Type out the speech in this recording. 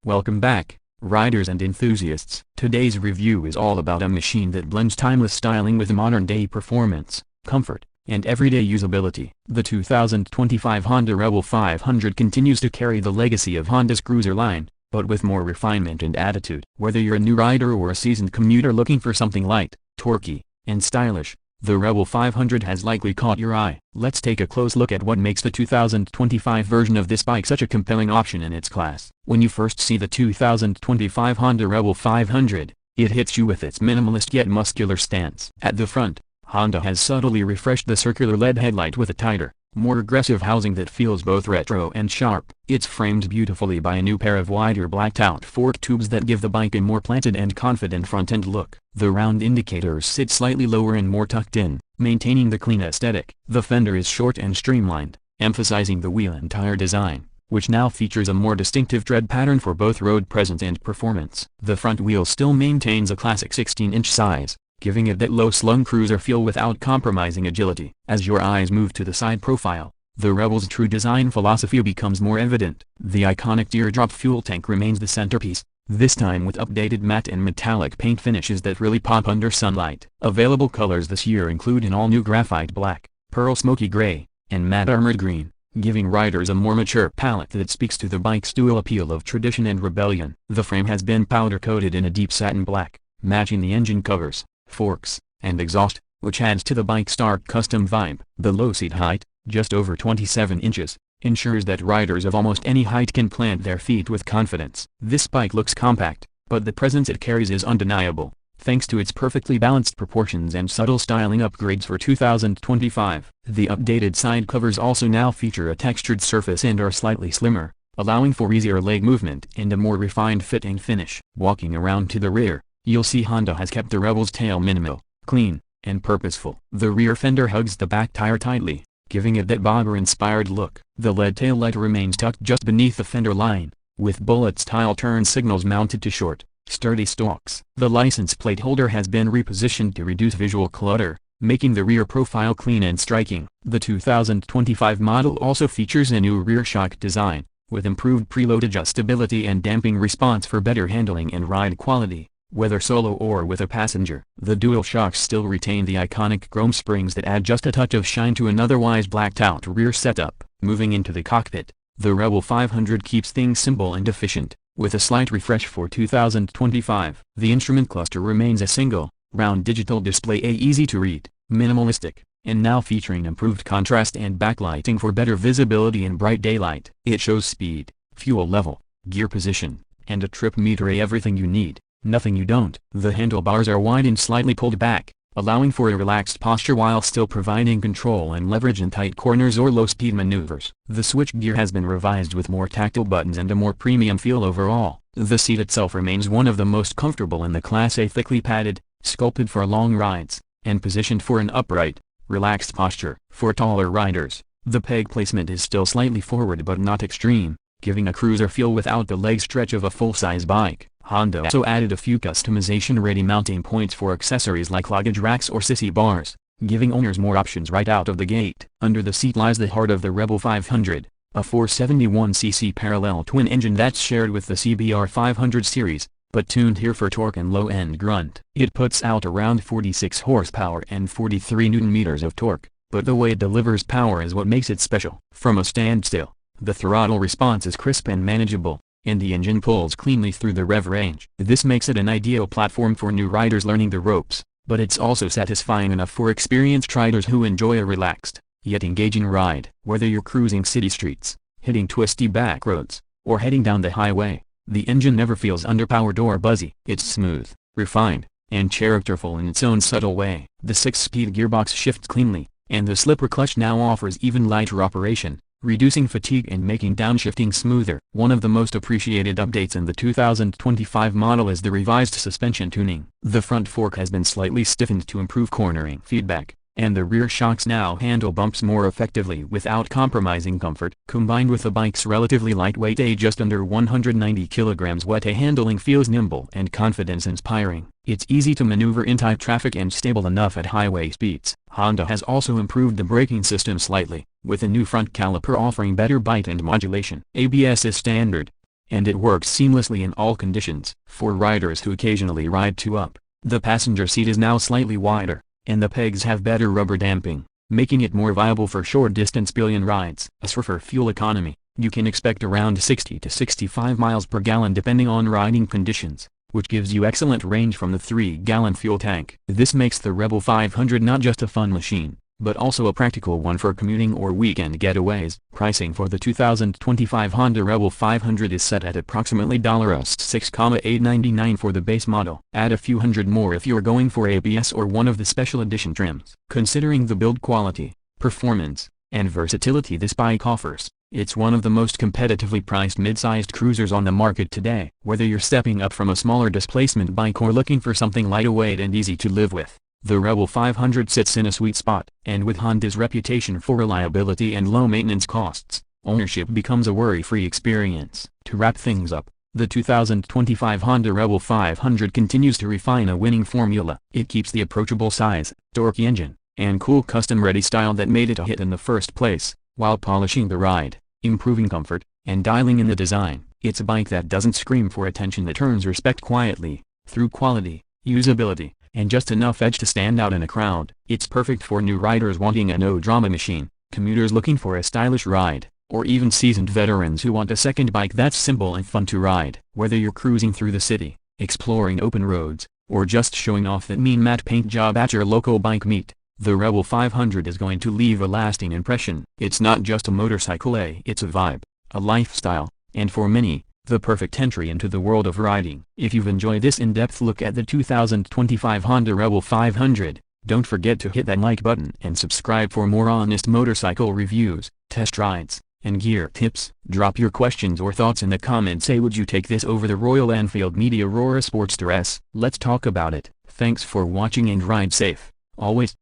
Welcome back, riders and enthusiasts. Today's review is all about a machine that blends timeless styling with modern-day performance, comfort, and everyday usability. The 2025 Honda Rebel 500 continues to carry the legacy of Honda's cruiser line, but with more refinement and attitude. Whether you're a new rider or a seasoned commuter looking for something light, torquey, and stylish, the Rebel 500 has likely caught your eye. Let's take a close look at what makes the 2025 version of this bike such a compelling option in its class. When you first see the 2025 Honda Rebel 500, it hits you with its minimalist yet muscular stance. At the front, Honda has subtly refreshed the circular LED headlight with a tighter, more aggressive housing that feels both retro and sharp. It's framed beautifully by a new pair of wider blacked-out fork tubes that give the bike a more planted and confident front-end look. The round indicators sit slightly lower and more tucked in, maintaining the clean aesthetic. The fender is short and streamlined, emphasizing the wheel and tire design, which now features a more distinctive tread pattern for both road presence and performance. The front wheel still maintains a classic 16-inch size, giving it that low-slung cruiser feel without compromising agility. As your eyes move to the side profile, the Rebel's true design philosophy becomes more evident. The iconic teardrop fuel tank remains the centerpiece, this time with updated matte and metallic paint finishes that really pop under sunlight. Available colors this year include an all-new graphite black, pearl smoky gray, and matte armored green, giving riders a more mature palette that speaks to the bike's dual appeal of tradition and rebellion. The frame has been powder-coated in a deep satin black, matching the engine covers, forks, and exhaust, which adds to the bike's stark custom vibe. The low seat height, just over 27 inches, ensures that riders of almost any height can plant their feet with confidence. This bike looks compact, but the presence it carries is undeniable, thanks to its perfectly balanced proportions and subtle styling upgrades for 2025. The updated side covers also now feature a textured surface and are slightly slimmer, allowing for easier leg movement and a more refined fit and finish. Walking around to the rear, you'll see Honda has kept the Rebel's tail minimal, clean, and purposeful. The rear fender hugs the back tire tightly, giving it that bobber-inspired look. The LED taillight remains tucked just beneath the fender line, with bullet-style turn signals mounted to short, sturdy stalks. The license plate holder has been repositioned to reduce visual clutter, making the rear profile clean and striking. The 2025 model also features a new rear shock design, with improved preload adjustability and damping response for better handling and ride quality, whether solo or with a passenger. The dual shocks still retain the iconic chrome springs that add just a touch of shine to an otherwise blacked-out rear setup. Moving into the cockpit, the Rebel 500 keeps things simple and efficient, with a slight refresh for 2025. The instrument cluster remains a single, round digital display, easy to read, minimalistic, and now featuring improved contrast and backlighting for better visibility in bright daylight. It shows speed, fuel level, gear position, and a trip meter, everything you need, nothing you don't. The handlebars are wide and slightly pulled back, allowing for a relaxed posture while still providing control and leverage in tight corners or low-speed maneuvers. The switchgear has been revised with more tactile buttons and a more premium feel overall. The seat itself remains one of the most comfortable in the Class A, thickly padded, sculpted for long rides, and positioned for an upright, relaxed posture. For taller riders, the peg placement is still slightly forward but not extreme, giving a cruiser feel without the leg stretch of a full-size bike. Honda also added a few customization-ready mounting points for accessories like luggage racks or sissy bars, giving owners more options right out of the gate. Under the seat lies the heart of the Rebel 500, a 471cc parallel twin engine that's shared with the CBR 500 series, but tuned here for torque and low-end grunt. It puts out around 46 horsepower and 43 Nm of torque, but the way it delivers power is what makes it special. From a standstill, the throttle response is crisp and manageable, and the engine pulls cleanly through the rev range. This makes it an ideal platform for new riders learning the ropes, but it's also satisfying enough for experienced riders who enjoy a relaxed, yet engaging ride. Whether you're cruising city streets, hitting twisty back roads, or heading down the highway, the engine never feels underpowered or buzzy. It's smooth, refined, and characterful in its own subtle way. The 6-speed gearbox shifts cleanly, and the slipper clutch now offers even lighter operation, reducing fatigue and making downshifting smoother. One of the most appreciated updates in the 2025 model is the revised suspension tuning. The front fork has been slightly stiffened to improve cornering feedback, and the rear shocks now handle bumps more effectively without compromising comfort. Combined with the bike's relatively lightweight just under 190 kilograms, wet handling feels nimble and confidence-inspiring. It's easy to maneuver in tight traffic and stable enough at highway speeds. Honda has also improved the braking system slightly, with a new front caliper offering better bite and modulation. ABS is standard, and it works seamlessly in all conditions. For riders who occasionally ride two up, the passenger seat is now slightly wider, and the pegs have better rubber damping, making it more viable for short-distance pillion rides. As for fuel economy, you can expect around 60 to 65 miles per gallon depending on riding conditions, which gives you excellent range from the 3-gallon fuel tank. This makes the Rebel 500 not just a fun machine, but also a practical one for commuting or weekend getaways. Pricing for the 2025 Honda Rebel 500 is set at approximately $6,899 for the base model. Add a few hundred more if you're going for ABS or one of the special edition trims. Considering the build quality, performance, and versatility this bike offers, it's one of the most competitively priced mid-sized cruisers on the market today. Whether you're stepping up from a smaller displacement bike or looking for something lightweight and easy to live with, the Rebel 500 sits in a sweet spot. And with Honda's reputation for reliability and low maintenance costs, ownership becomes a worry-free experience. To wrap things up, the 2025 Honda Rebel 500 continues to refine a winning formula. It keeps the approachable size, torque engine, and cool custom-ready style that made it a hit in the first place, while polishing the ride, improving comfort, and dialing in the design. It's a bike that doesn't scream for attention, that earns respect quietly, through quality, usability, and just enough edge to stand out in a crowd. It's perfect for new riders wanting a no-drama machine, commuters looking for a stylish ride, or even seasoned veterans who want a second bike that's simple and fun to ride. Whether you're cruising through the city, exploring open roads, or just showing off that mean matte paint job at your local bike meet, the Rebel 500 is going to leave a lasting impression. It's not just a motorcycle, it's a vibe, a lifestyle, and for many, the perfect entry into the world of riding. If you've enjoyed this in-depth look at the 2025 Honda Rebel 500, don't forget to hit that like button and subscribe for more honest motorcycle reviews, test rides, and gear tips. Drop your questions or thoughts in the comments. Say, would you take this over the Royal Enfield Meteora Sportster S? Let's talk about it. Thanks for watching and ride safe, always.